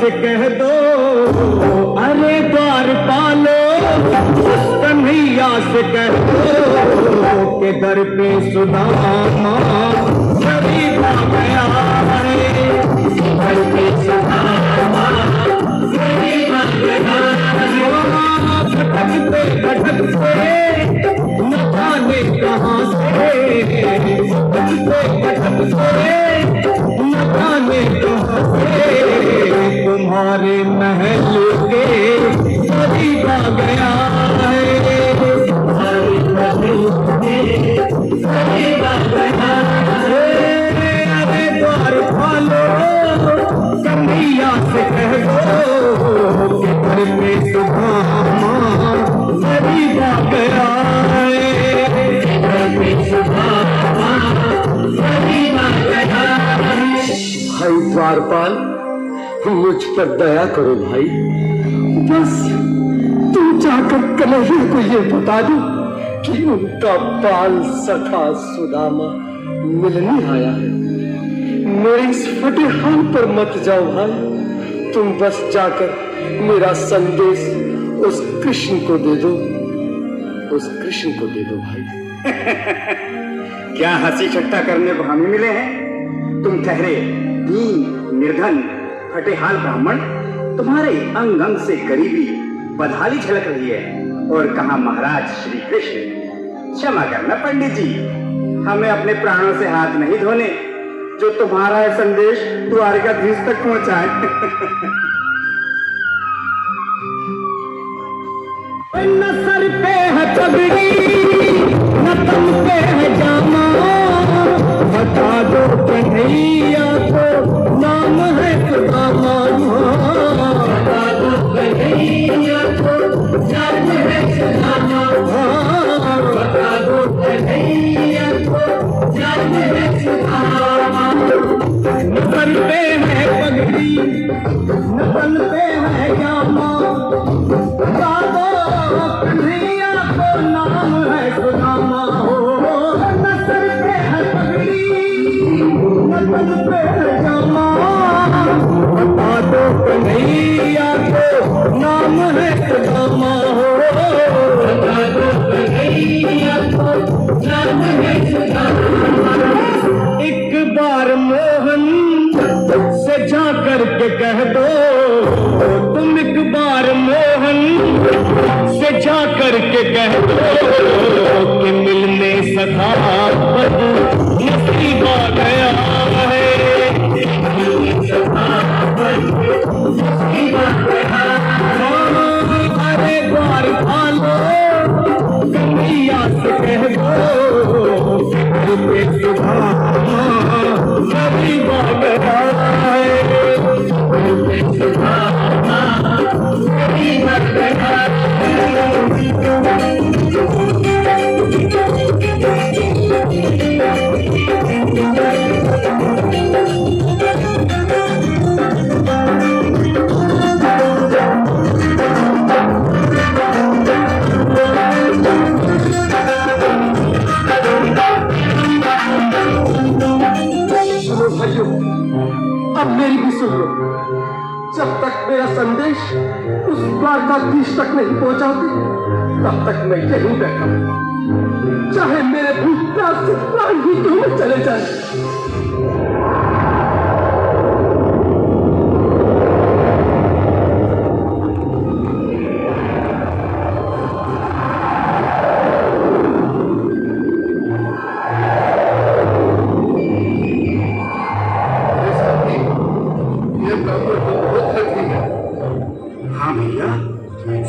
से कह दो, अरे द्वारपालो कन्हैया से कह दो के दर पे सुदामा गरीब आ गया है, दर पे सुदामा गरीब आ गया है। भटकते भटकते न जाने कहाँ से, भटकते भटकते न जाने कहाँ से तुम्हारे महल के करीब आ गया है, तुम्हारे महल के करीब आ गया है। अरे द्वारपालो कन्हैया से कह दो कि घर में सुदामा गरीब आ गया है, घर में सुदामा गरीब आ गया है। भाई द्वारपाल, मुझ पर दया करो भाई, बस तुम जाकर कन्हैया को ये बता दो कि उनका बाल सखा सुदामा मिलने आया है। मेरे इस फटे हाल पर मत जाओ भाई, तुम बस जाकर मेरा संदेश उस कृष्ण को दे दो, उस कृष्ण को दे दो भाई। क्या हंसी ठट्टा करने को हमें मिले हैं? तुम ठहरे दीन निर्धन फटे हाल ब्राह्मण, तुम्हारे अंग अंग से गरीबी बदहाली झलक रही है। और कहा महाराज श्री कृष्ण। क्षमा करना पंडित जी, हमें अपने प्राणों से हाथ नहीं धोने जो तुम्हारा है संदेश द्वारकाधीश तक पहुंचाए। न सर पे है पगड़ी न तन पे है जामा, बता दो कन्हैया को नाम है सुदामा, बता दो कन्हैया को नाम है सुदामा, बता दो कन्हैया को नाम है सुदामा। न सर पे है पगड़ी न तन पे है जामा, बता दो कन्हैया को नाम है सुदामा, न सर पे है पगड़ी न तन पे है जामा, बता दो कन्हैया को नाम है सुदामा, बता दो कन्हैया को नाम है सुदामा। एक बार मोहन से जा करके कह दो, तुम एक बार मोहन से जा करके कह दो कि मिलने सखा नसीब आ गया है, अरे द्वारपालो कन्हैया से कह दो कि सुदामा गरीब आ गया है, सुदामा गरीब आ गया अब मेरी भी सुन लो, जब तक मेरा संदेश उस द्वारकाधीश तक नहीं पहुंचाते तब तक मैं यहीं बैठा हूं, चाहे मेरे भूख प्यास से प्राण ही क्यों न चले जाए।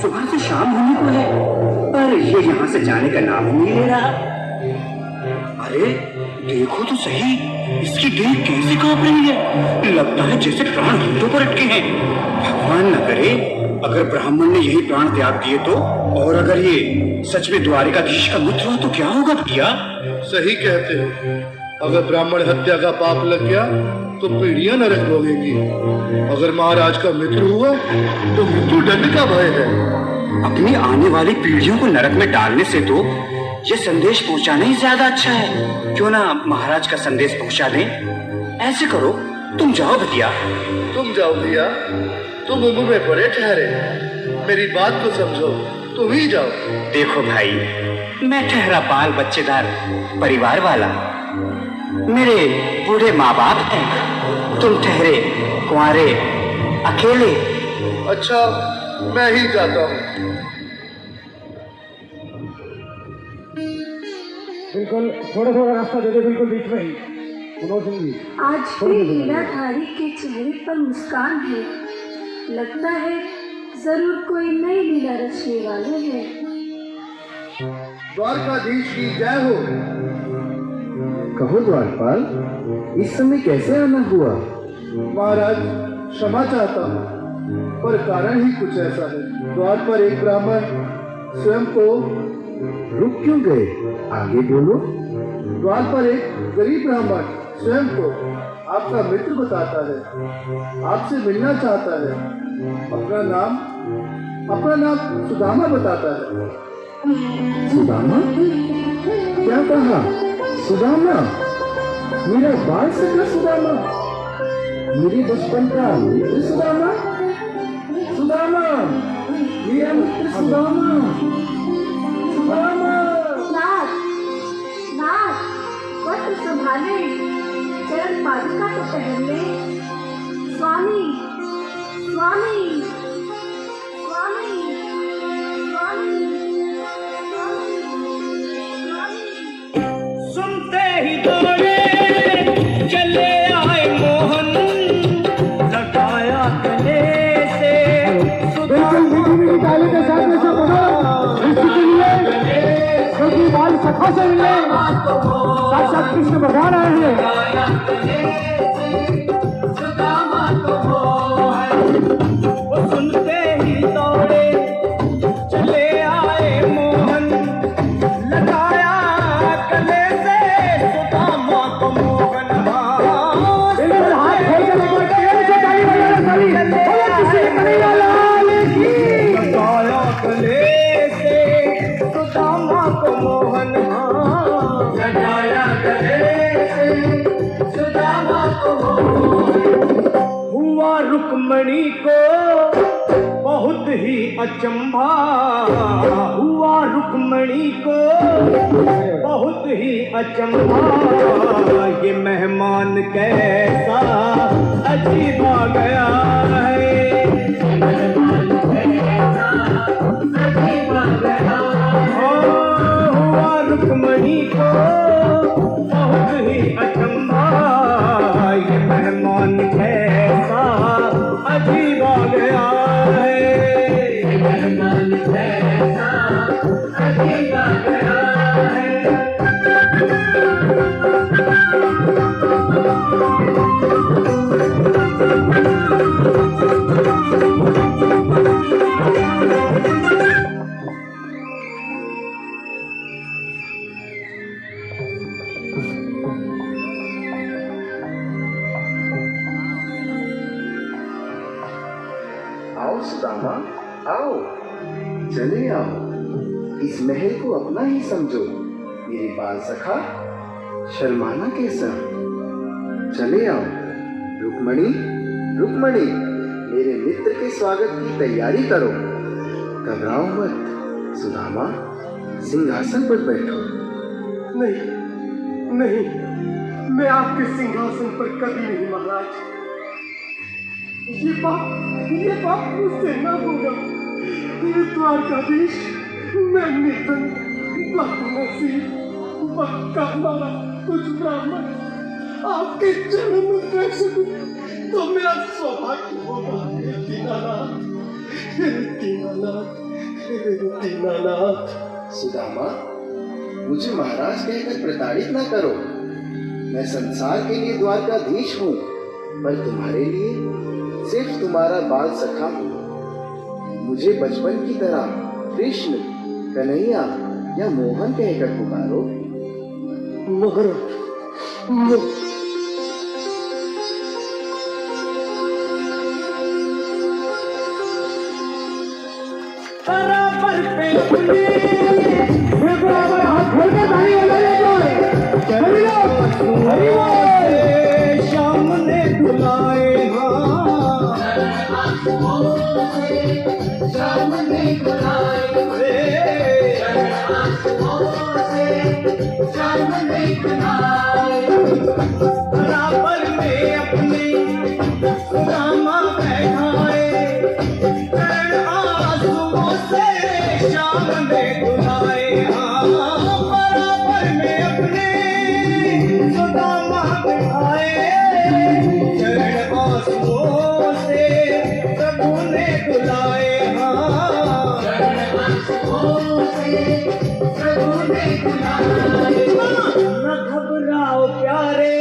सुबह से शाम होने को है पर ये यहाँ से जाने का नाम नहीं ले रहा। अरे देखो तो सही, इसकी देह कैसे कांप रही है, लगता है जैसे प्राण घुटनों पर अटके हैं। भगवान न करे अगर ब्राह्मण ने यही प्राण त्याग दिए तो, और अगर ये सच में द्वारिकाधीश का मित्र हुआ तो क्या होगा भैया? सही कहते हो, अगर ब्राह्मण हत्या का पाप लग गया तो पीढ़ियां नरक भोगेंगी, अगर महाराज का मित्र हुआ तो मृत्यु दंड का भय है। अपनी आने वाली पीढ़ियों को नरक में डालने से तो ये संदेश पहुंचाना ही ज्यादा अच्छा है। क्यों ना महाराज का संदेश पहुंचा दें? ऐसे करो, तुम जाओ भैया। तुम जाओ भैया। तुम उम्र में बड़े ठहरे, मेरी बात को समझो, तुम ही जाओ। देखो भाई, मैं ठहरा बाल बच्चेदार परिवार वाला, मेरे बूढ़े माँ बाप हैं, तुम ठहरे कुंवारे अकेले। अच्छा, मैं ही जाता हूँ। बिल्कुल थोड़ा थोड़ा रास्ता दे दे, बिल्कुल बीच में ही। मनोज सिंह जी, आज भी लीलाधारी के चेहरे पर मुस्कान है। लगता है जरूर कोई नई लीला रचने वाले हैं। द्वारकाधीश की जय हो। कहो द्वारपाल, इस समय कैसे आना हुआ? महाराज, क्षमा चाहता हूँ, पर कारण ही कुछ ऐसा है। द्वार पर एक ब्राह्मण स्वयं को रुक क्यों गए? आगे बोलो। द्वार पर एक गरीब ब्राह्मण स्वयं को आपका मित्र बताता है, आपसे मिलना चाहता है। अपना नाम सुदामा बताता है। सुदामा? क्या कहा? सुदामा? मेरा बाल सखा सुदामा? मेरे बचपन का मित्र सुदामा? सुदामा, मेरा मित्र सुदामा। सुदामा। नाथ, नाथ, वस्त्र संभाले, चरण पादुका तो पहन ले। स्वामी, स्वामी, स्वामी, स्वामी, स्वामी। सुनते ही दौड़े चले आए मोहन, लगाया गले से निकाले के साथ में से बोलो, इसके लिए क्योंकि बाल सखा से मिले, साक्षात कृष्ण भगवान आए हैं। सुनते ही दौड़े चले आए मोहन, लगाया गले से सुदामा को मोहन। हाथ खोल के देखो, तेरे से ताली बजाना साली। बोलो किसी कन्हैया लाल की। लगाया गले से सुदामा को मोहन, लगाया गले से सुदामा को मोहन। हुआ रुक्मणी को बहुत ही अचंभा, हुआ रुक्मणी को बहुत ही अचंभा। ये मेहमान कैसा अजीब आ गया है, मेहमान कैसा अजीब आ गया है। हुआ रुक्मणी को बहुत ही अचंभा, ये मेहमान कैसा अजीब आ गया है, मेहमान कैसा अजीब आ गया है। आओ सुदामा, आओ, चले आओ। इस महल को अपना ही समझो। मेरे बाल सखा, शर्माना कैसा? चले आओ। रुक्मणी, रुक्मणी, मेरे मित्र के स्वागत की तैयारी करो। घबराओ मत। सुदामा, सिंहासन पर बैठो। नहीं, नहीं, मैं आपके सिंहासन पर कभी नहीं महाराज। ये बात मुझसे ना होगा। ये द्वारकाधीश, मैं निर्धन, बदनसीब, पक्का मारा कुछ ब्राह्मण आपके चरण में बैठ सकूं तो मेरा सौभाग्य होगा। दीनानाथ, दीनानाथ, दीनानाथ। सुदामा, मुझे महाराज कहकर प्रताड़ित ना करो। मैं संसार के लिए द्वारकाधीश हूँ, पर तुम्हारे लिए सिर्फ तुम्हारा बाल सखा हूँ। मुझे बचपन की तरह कृष्ण, कन्हैया या मोहन कहकर पुकारो। बराबर पे बराबर हाथ खोल के ताली बजाने। शाम ने बुलाए हाँ, बराबर में अपने सुदामा बैठाए, चरण आंसुओं से शाम में धुलाए। हाँ, बराबर में अपने सुदामा बैठाए, चरण आंसुओं से प्रभु ने धुलाए। हाँ, चरण आंसुओं से प्रभु ने धुलाए। न घबराओ प्यारे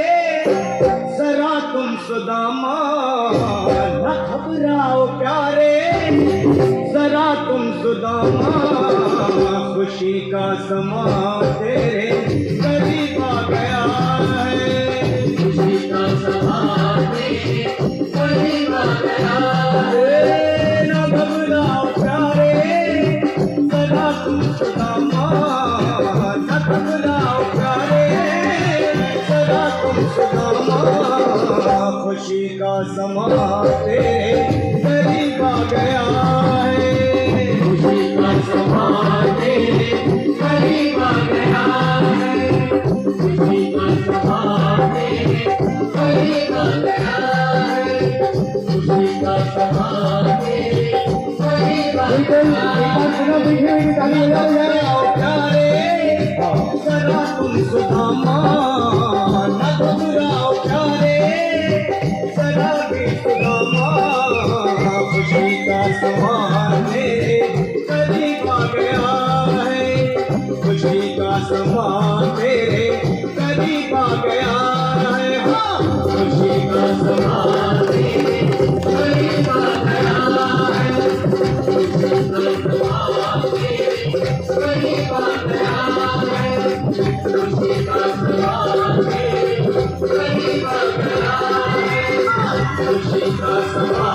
जरा तुम सुदामा, न घबराओ प्यारे जरा तुम सुदामा, खुशी का समा तेरे करीब आ गया है, खुशी का समा तेरे करीब आ गया है। न घबराओ प्यारे जरा तुम सुदामा, न घबराओ प्यारे जरा तुम सुदामा, खुशी का समा तेरे करीब आ गया है, खुशी का समा तेरे करीब आ गया है, खुशी का समा तेरे करीब आ गया है, खुशी का समा तेरे करीब आ गया है। प्यारे जरा तुम सुदामा, न घबराओ प्यारे जरा भी सुदामा, खुशी का समा तेरे करीब आ गया है, खुशी का समा तेरे करीब आ गया है। हाँ, खुशी का समा तेरे करीब आ गया है, खुशी का समा तेरे करीब आ गया है, खुशी का समा तेरे करीब आ गया है, खुशी का समा